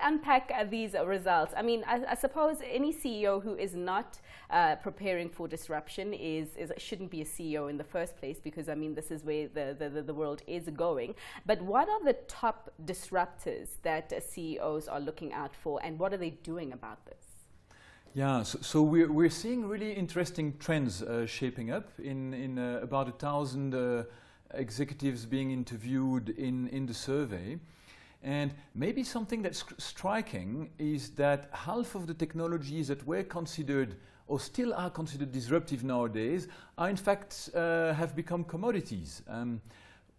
unpack these results. I mean, I suppose any CEO who is not preparing for disruption shouldn't be a CEO in the first place, because I mean, this is where the world is going. But what are the top disruptors that CEOs are looking out for, and what are they doing about this? Yeah, so we're seeing really interesting trends shaping up in about 1,000 executives being interviewed in the survey. And maybe something that's striking is that half of the technologies that were considered or still are considered disruptive nowadays are in fact have become commodities.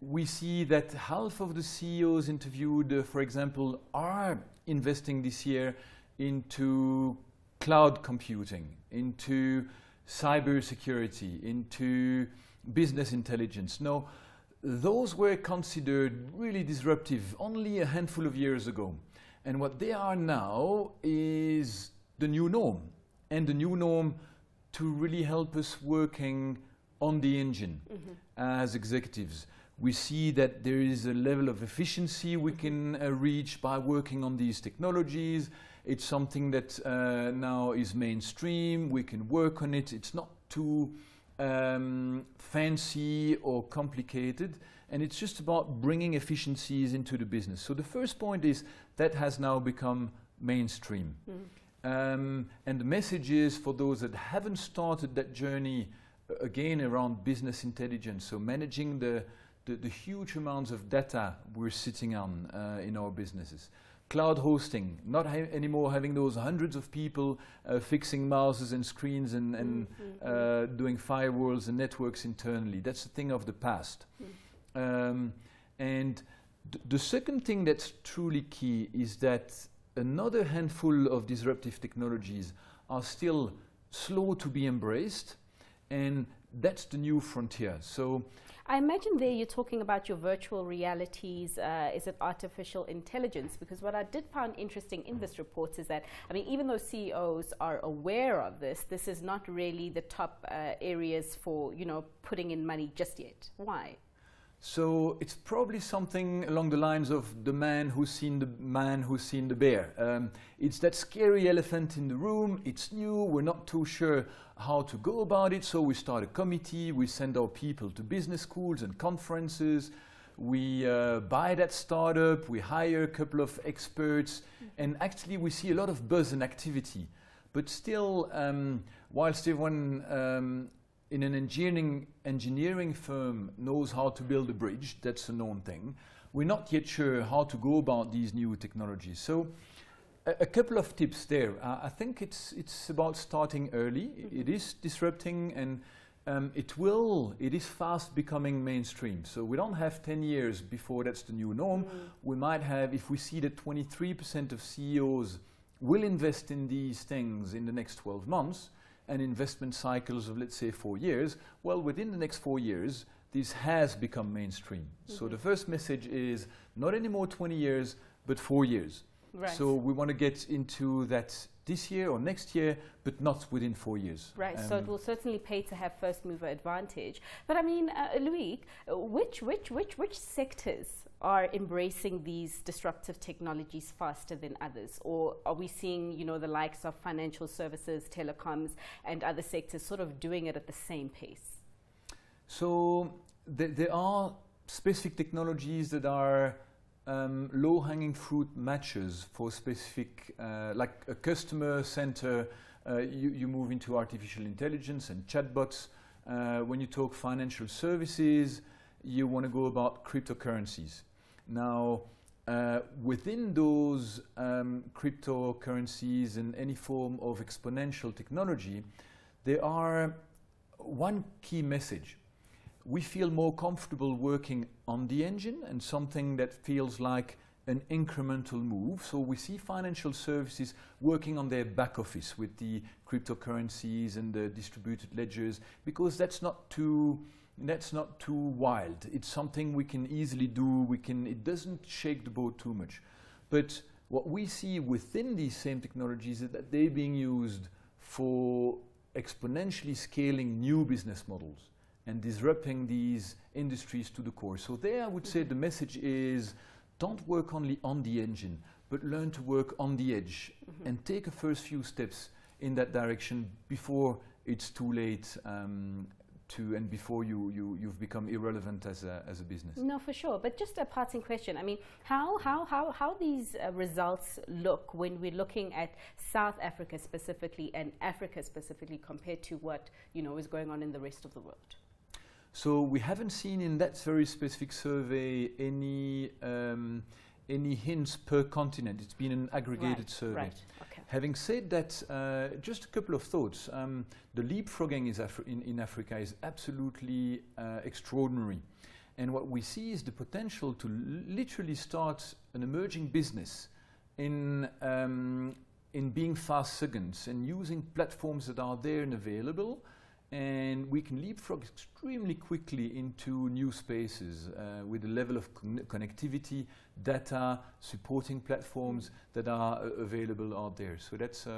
We see that half of the CEOs interviewed, for example, are investing this year into cloud computing, into cybersecurity, into business intelligence. Now, those were considered really disruptive only a handful of years ago. And what they are now is the new norm. And the new norm to really help us working on the engine as executives. We see that there is a level of efficiency we can reach by working on these technologies. It's something that now is mainstream. We can work on it. It's not too fancy or complicated, and it's just about bringing efficiencies into the business. So the first point is that has now become mainstream. And the message is for those that haven't started that journey, again, around business intelligence, so managing the huge amounts of data we're sitting on in our businesses. Cloud hosting, not anymore having those hundreds of people fixing mouses and screens and doing firewalls and networks internally. That's a thing of the past. And the second thing that's truly key is that another handful of disruptive technologies are still slow to be embraced, and that's the new frontier. So I imagine there you're talking about your virtual realities, is it artificial intelligence? Because what I did find interesting in this report is that, I mean, even though CEOs are aware of this, this is not really the top areas for, you know, putting in money just yet. Why? So it's probably something along the lines of the man who's seen the bear. It's that scary elephant in the room. It's new. We're not too sure how to go about it. So we start a committee. We send our people to business schools and conferences. We buy that startup. We hire a couple of experts. And actually we see a lot of buzz and activity. But still, whilst everyone in an engineering firm knows how to build a bridge, that's a known thing, we're not yet sure how to go about these new technologies. So a couple of tips there. I think it's about starting early. It is disrupting, and it is fast becoming mainstream. So we don't have 10 years before that's the new norm. We might have, if we see that 23% of CEOs will invest in these things in the next 12 months, and investment cycles of, let's say, 4 years, well, within the next 4 years, this has become mainstream. So the first message is not anymore 20 years, but 4 years. Right. So we want to get into that this year or next year, but not within 4 years. Right, so it will certainly pay to have first mover advantage. But I mean, Loic, which sectors are embracing these disruptive technologies faster than others? Or are we seeing, you know, the likes of financial services, telecoms, and other sectors sort of doing it at the same pace? So there are specific technologies that are low-hanging fruit matches for specific, like a customer center, you move into artificial intelligence and chatbots. When you talk financial services, you want to go about cryptocurrencies. Now, within those cryptocurrencies and any form of exponential technology, there are one key message. We feel more comfortable working on the engine and something that feels like an incremental move. So we see financial services working on their back office with the cryptocurrencies and the distributed ledgers, because that's not too wild. It's something we can easily do. It doesn't shake the boat too much. But what we see within these same technologies is that they're being used for exponentially scaling new business models and disrupting these industries to the core. So there I would say the message is, don't work only on the engine, but learn to work on the edge and take a first few steps in that direction before it's too late and before you've become irrelevant as a business. No, for sure. But just a parting question. I mean, how these results look when we're looking at South Africa specifically and Africa specifically compared to what is going on in the rest of the world? So we haven't seen in that very specific survey any hints per continent. It's been an aggregated survey. Right. Okay. Having said that, just a couple of thoughts. The leapfrogging in Africa is absolutely extraordinary. And what we see is the potential to literally start an emerging business in being fast seconds and using platforms that are there and available. And we can leapfrog extremely quickly into new spaces with a level of connectivity, data, supporting platforms that are available out there. So that's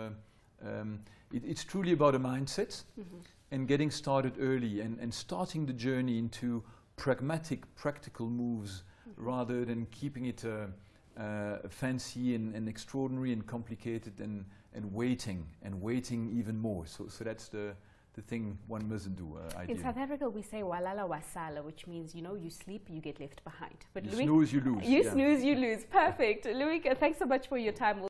it's truly about a mindset and getting started early and starting the journey into pragmatic, practical moves rather than keeping it fancy and extraordinary and complicated and waiting even more. So that's the thing one mustn't do. In South Africa, we say walala wasala, which means you sleep, you get left behind. But you snooze, you lose. You snooze, you lose. Perfect. Loic, thanks so much for your time.